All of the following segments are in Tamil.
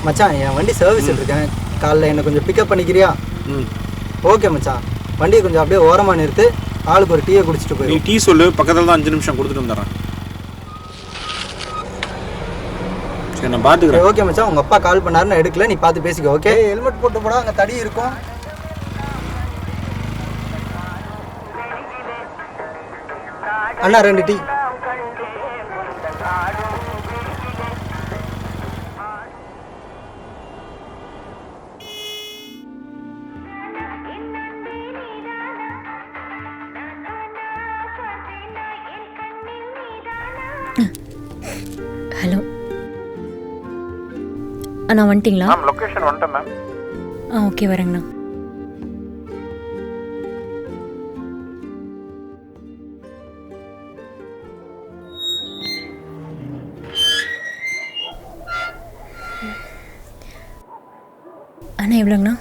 மச்சான் என் வண்டி சர்வீஸில் இருக்கேன், காலைல என்னை கொஞ்சம் பிக்கப் பண்ணிக்கிறியா? ஓகே மச்சான், வண்டியை கொஞ்சம் அப்படியே ஓரமாக நிறுத்து, ஆளுக்கு ஒரு டீயை குடிச்சிட்டு போய். நீ டீ சொல்லு, பக்கத்தில் தான் 5 நிமிஷம் கொடுத்துட்டு வந்துடுறேன். சரி நான் பார்த்துக்கிறேன். ஓகே மச்சான், உங்கள் அப்பா கால் பண்ணாரு, நான் எடுக்கல, நீ பார்த்து பேசிக்க. ஓகே, ஹெல்மெட் போட்டு போடா, அங்கே தடி இருக்கும். அண்ணா 2 டீ. ஹலோ அண்ணா, வந்துட்டிங்களா? மேம் லொக்கேஷன் வந்துட்டேன் மேம். ஓகே வரேங்கண்ணா. அண்ணா எவ்வளோங்கண்ணா?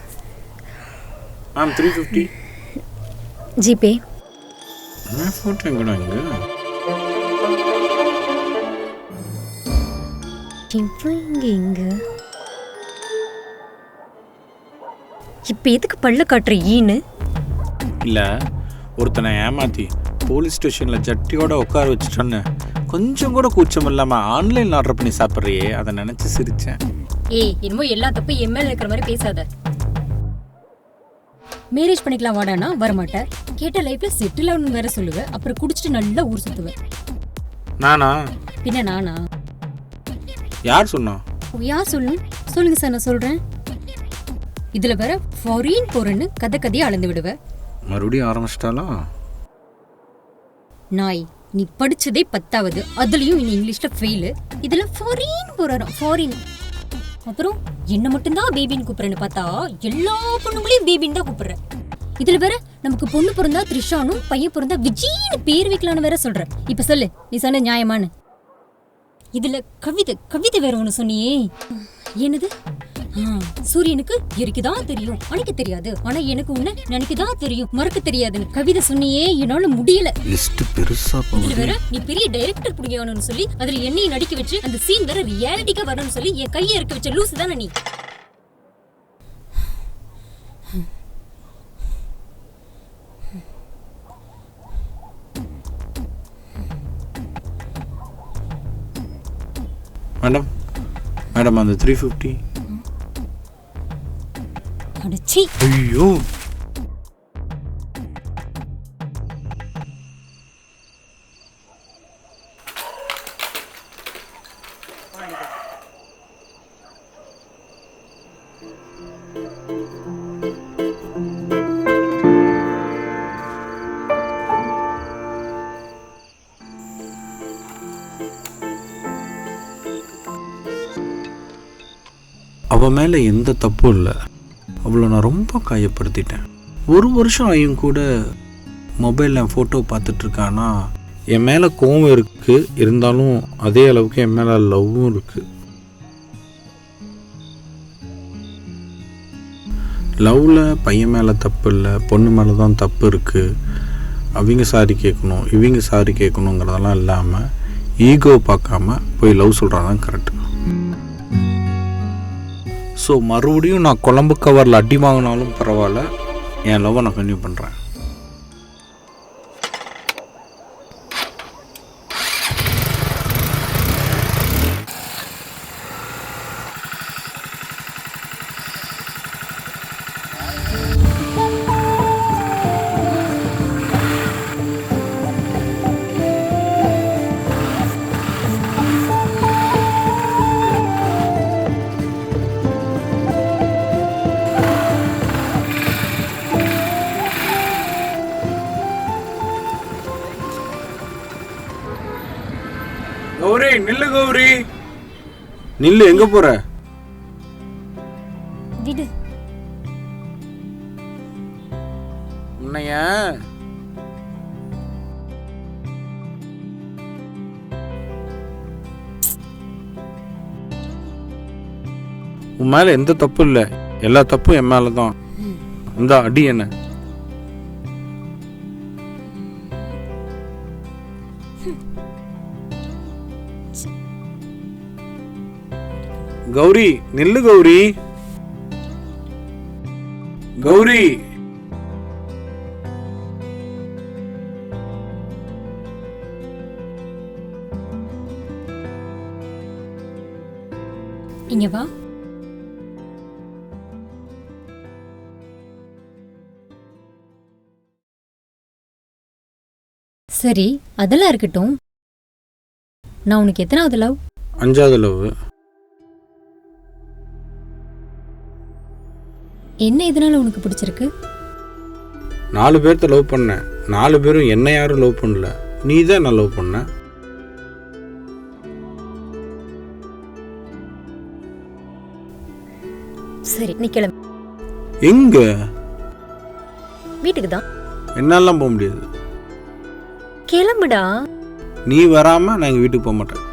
மேம் 350. ஜிபே. என்ன ஃபோட்டோ எங்கடா இங்கே? இங்கே இப்போ எதுக்கு பல்ல காட்டுற ஈன்னு? இல்லை, ஒருத்தனை ஏமாற்றி போலீஸ் ஸ்டேஷனில் ஜட்டியோட உட்கார வச்சுட்டோன்னு கொஞ்சம் கூட கூச்சம் இல்லாமல் ஆன்லைனில் ஆர்டர் பண்ணி சாப்பிட்றியே, அதை நினச்சி சிரித்தேன். ஏய், என்னமோ எல்லா தப்பும் எம்எல்ஏ இருக்கிற மாதிரி பேசாத. மேரேஜ் பண்ணிக்கலாம் வாடானா வரமாட்டேன், கேட்ட லைஃப்ல செட்டில் ஆகணும்னு வேற சொல்லுவேன், அப்புறம் குடிச்சிட்டு நல்லா ஊர் சுற்றுவேன். நானா? பின்ன நானா? யார் சொன்னா? யார் சொல்லணும்? சொல்லுங்க சார், நான் சொல்றேன். இதுல வேற ஃபாரின் போறேன்னு கதையா அளந்து விடுவேன். மறுபடியும் ஆரம்பிச்சிட்டாலா? நாய், நீ படிச்சதே 10வது, அதுலயும் இனி இங்கிலீஷ்ல ஃபெயிலு, இதுல ஃபாரின் போறாராம், ஃபாரின். அப்புறம் என்ன மட்டும்தான் பேபின்னு கூப்பிடுறேன்னு பார்த்தா எல்லா பொண்ணுங்களையும் பேபின்னு தான் கூப்பிடுறேன். இதுல வேற நமக்கு பொண்ணு பிறந்தா த்ரிஷானும், பையன் பிறந்தா விஜய்னு பேர் வைக்கலான்னு வேற சொல்ற. இப்ப சொல்லு, நீ சொன்ன நியாயமானு? இதுல கவிதை வேற ஒண்ணு சொன்னியே, என்னது? சூரியனுக்கு எரிக்குதான் தெரியும், அணைக்க தெரியாது, ஆனா எனக்கு உன்ன நினைக்குதான் தெரியும், மறக்க தெரியாதுன்னு கவிதை சொன்னியே, என்னால முடியல. லிஸ்ட் பெருசா போகுது. இதுல வேற நீ பெரிய டைரக்டர் புடிக்கணும்னு சொல்லி அதுல என்னையும் நடிக்க வச்சு அந்த சீன் வேற ரியாலிட்டிக்கா வரணும்னு சொல்லி என் கையை இருக்க வச்ச லூசு தானே நீ. மேடம் மேடம் அந்த 350. அடச்சி, ஐயோ, அவள் மேலே எந்த தப்பும் இல்லை, அவளை நான் ரொம்ப காயப்படுத்திட்டேன். 1 வருஷம் ஆயும் கூட மொபைலில் ஃபோட்டோ பார்த்துட்ருக்கானா, என் மேலே கோவம் இருக்குது, இருந்தாலும் அதே அளவுக்கு என் மேலே லவ்வும் இருக்குது. லவ்வில் பையன் மேலே தப்பு இல்லை, பொண்ணு மேலே தான் தப்பு இருக்குது. அவங்க சாரி கேட்கணும், இவங்க சாரி கேட்கணுங்கிறதெல்லாம் இல்லாமல் ஈகோ பார்க்காம போய் லவ் சொல்கிறாதான் கரெக்டு. ஸோ மறுபடியும் நான் குழம்பு கவரில் அடி வாங்கினாலும் பரவாயில்ல, என் லவ்வை நான் கன்டினியூ பண்ணுறேன். கௌரி நில்லு, கௌரி நில்லு, எங்க போற? விடு. உன்னைய உன் மேல எந்த தப்பு இல்லை, எல்லா தப்பும் என் மேலதான். இந்த அடி என்ன? கௌரி நில்லு கௌரி. கௌரி இங்க வா. சரி, அதெல்லாம் இருக்கட்டும். நான் உனக்கு எத்தனாவது லவ்? 5வது லவ். என்ன இதனால உனக்கு பிடிச்சிருக்கு? 4 பேர்த்த லவ் பண்ணேன். 4 பேரும் என்ன யாரும் லவ் பண்ணல. நீ தான் நான் லவ் பண்ண. சரி, நீ கிளம்பு. எங்க? வீட்டுக்கு தான். என்னாலாம் போக முடியாது. கிளம்புடா. நீ வராம நான் எங்க வீட்டுக்கு போக மாட்டேன்.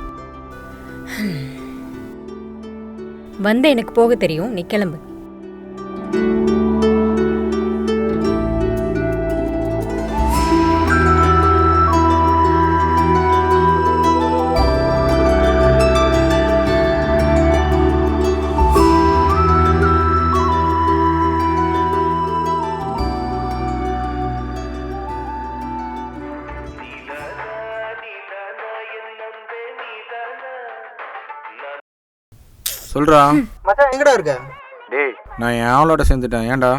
வந்த எனக்கு போக தெரியும், நீ கிளம்பு. சொல்றா. மச்சான் எங்கடா இருக்க? டேய் நான் என் ஆளோட சேர்ந்துட்டேன். ஏன்டா?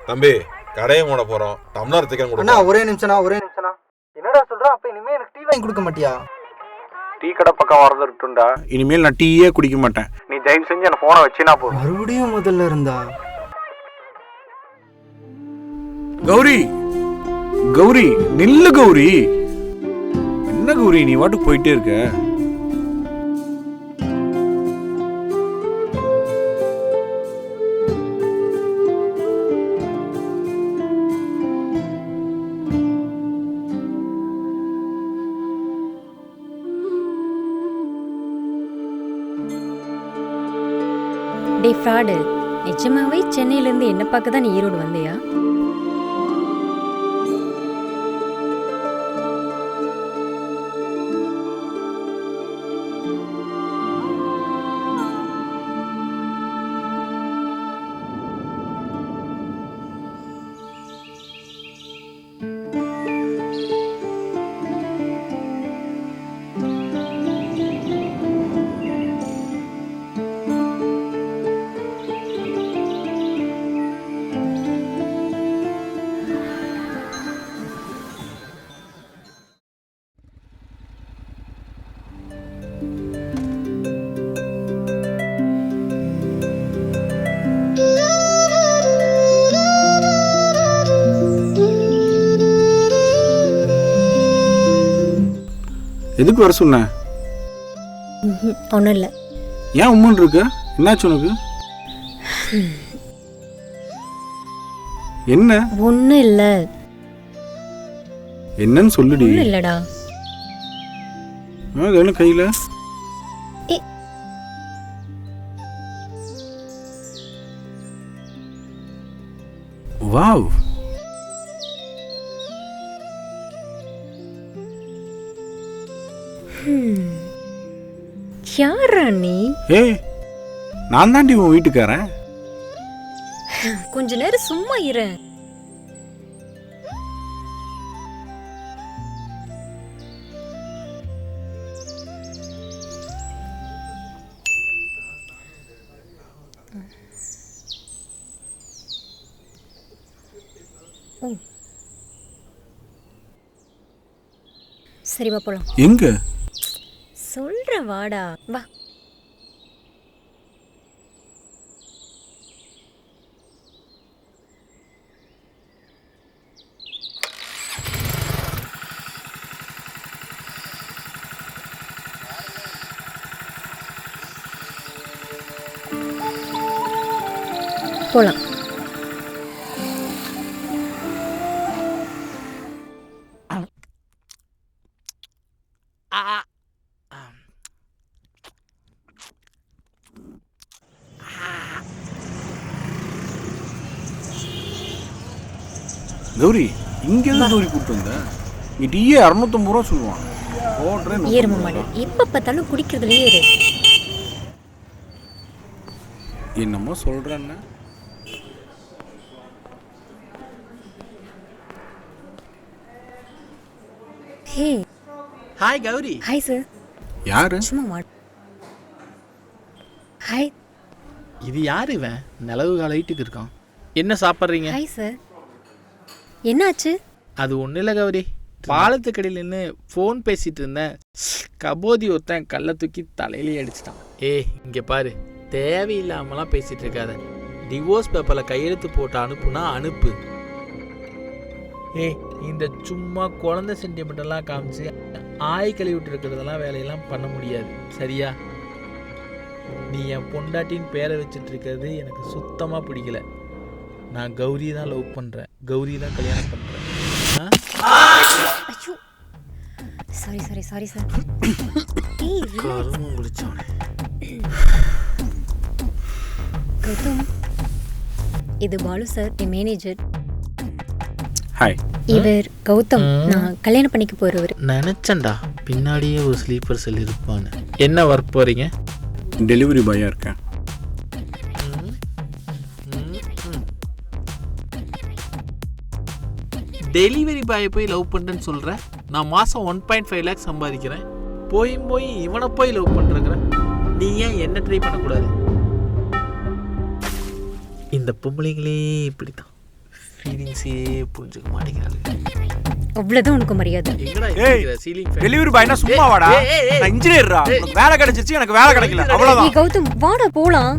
தம்பி கடையை மூட போறோம். டம்ளர் சிக்கன் அண்ணா கொடுங்க. ஒரே நிமிஷம்ண்ணா. என்னடா சொல்ற? அப்ப இனிமே எனக்கு டீ வாங்கி கொடுக்க மாட்டியா? டீ கடை பக்கம் வரது இருக்குண்டா. இனிமேல் நான் டீயே குடிக்க மாட்டேன். நீ தயவு செஞ்சு அந்த போனை வச்சுனா போதும். மறுபடியும் முதல்ல இருந்தா? கௌரி கௌரி நில்லு கௌரி. என்ன கௌரி நீ வாட்டுக்கு போயிட்டே இருக்க? டே ஃப்ராடு, நிஜமாவே சென்னையிலேருந்து என்ன பார்க்க தான் நீ ஈரோடு வந்தியா? எதுக்கு வர சொன்ன? ஒன்றும் இல்லை. ஏன் உம்முன்னு இருக்க? என்னாச்சு உனக்கு? என்ன? ஒன்றும் இல்லை. என்னன்னு சொல்லுடி. ஒன்றும் இல்லைடா. என்ன கையில? வாவ். யாரா நீ? ஏய் நான் தாண்டி உன் வீட்டுக்காரன். கொஞ்ச நேரம் சும்மா இரு. சரி வா போலாம். எங்க? சொல்ற வாடா வா. போலாம். கௌரி இங்க எதுக்கு கௌரி கூப்பிட்டு வந்த? நீ டீயே 650 ரூபா சொல்லுவான். ஏறும மாடு எப்ப பார்த்தாலும் குடிக்கிறதுலயே இரு. என்னமோ சொல்கிறேன்னா hey hi Gauri. Hi sir. யாரு? சும்மா வா. ஹாய். இது யார் இவன்? நிலவு காலைட்டுக்கு இருக்கான். என்ன சாப்பிட்றீங்க? Hi sir. என்னாச்சு? அது ஒன்றும் இல்லை கௌரி, பாலத்துக்கடியில் நின்று ஃபோன் பேசிகிட்டு இருந்தேன். கபோதி ஒருத்தன் கல்லை தூக்கி தலையிலேயே அடிச்சிட்டான். இங்கே பாரு, தேவையில்லாமலாம் பேசிகிட்டு இருக்காத. டிவோர்ஸ் பேப்பரில் கையெழுத்து போட்டு அனுப்புனா அனுப்பு. இந்த சும்மா குழந்தை சென்டிமெண்டெல்லாம் காமிச்சு ஆய் கழுவி விட்டு இருக்கிறதெல்லாம் வேலையெல்லாம் பண்ண முடியாது, சரியா? நீ என் பொண்டாட்டின்னு பேரை வச்சுட்டு இருக்கிறது எனக்கு சுத்தமாக பிடிக்கல. நான் கௌரி தான் லவ் பண்ணுறேன், கௌரி தான் கல்யாணம் பண்ணுறேன். ஐயோ சாரி சாரி சாரி சார். கருமம் முடிச்சவனே. கௌதம், இது பாலு சார், என் மேனேஜர். ஹாய். இவர் கௌதம், நான் கல்யாணம் பண்ணிக்க போறவர். நினச்சேன்டா பின்னாடியே ஒரு ஸ்லீப்பர் செல் இருப்பான்னு. என்ன ஒர்க் போகிறீங்க? டெலிவரி பாயாக இருக்கேன். டெலிவரி பாயை போய் லவ் பண்ணுறேன்னு சொல்கிறேன். நான் மாதம் 1.5 lakhs சம்பாதிக்கிறேன். போய் இவனை போய் லவ் பண்ணுறேங்கிறேன். நீ ஏன் என்ன ட்ரை பண்ணக்கூடாது? இந்த பொம்பளைங்களே இப்படி தான், ஃபீலிங்ஸே புரிஞ்சுக்க மாட்டேங்கிறாங்க. அவ்வளவுதான் உனக்கு மரியாதை. டெலிவரி பாய்னா சும்மா வாடா, நான் இன்ஜினியர்ரா. உனக்கு வேலை கிடைச்சிச்சு, எனக்கு வேலை கிடைக்கல, அவ்வளவுதான். கௌதம் வாடா போலாம்.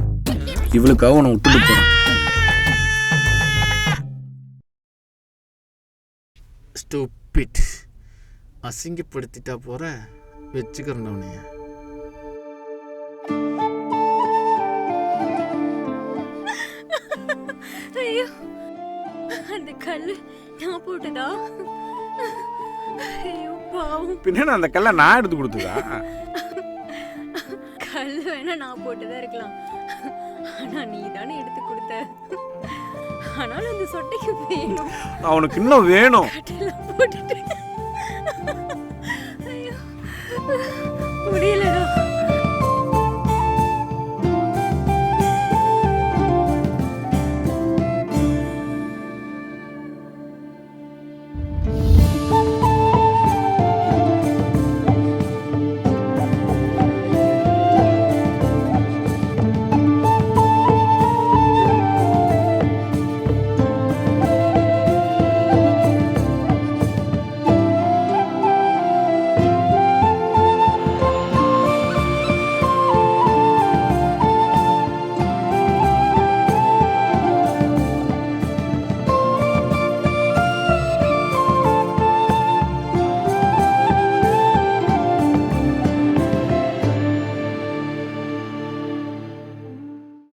இவளுக்காக உன்னை விட்டுட்டு போகிறேன். ஸ்டூபிட், அசிங்கப்படுத்திட்டா போற, வச்சுக்கிறேன் உன்னைய. ஐயோ, அந்த கல்லு நான் போட்டதா? ஐயோ பாவம். பின்ன அந்த கல்லை நான் எடுத்து கொடுத்ததா? கல்லு வேணா நான் போட்டதா இருக்கலாம், ஆனா நீ தானே எடுத்து கொடுத்த. ஆனாலும் அந்த சொட்டைக்கு வேணும். அவனுக்கு இன்னும் வேணும். கட்டெல்லாம் போட்டுட்டு ஐயோ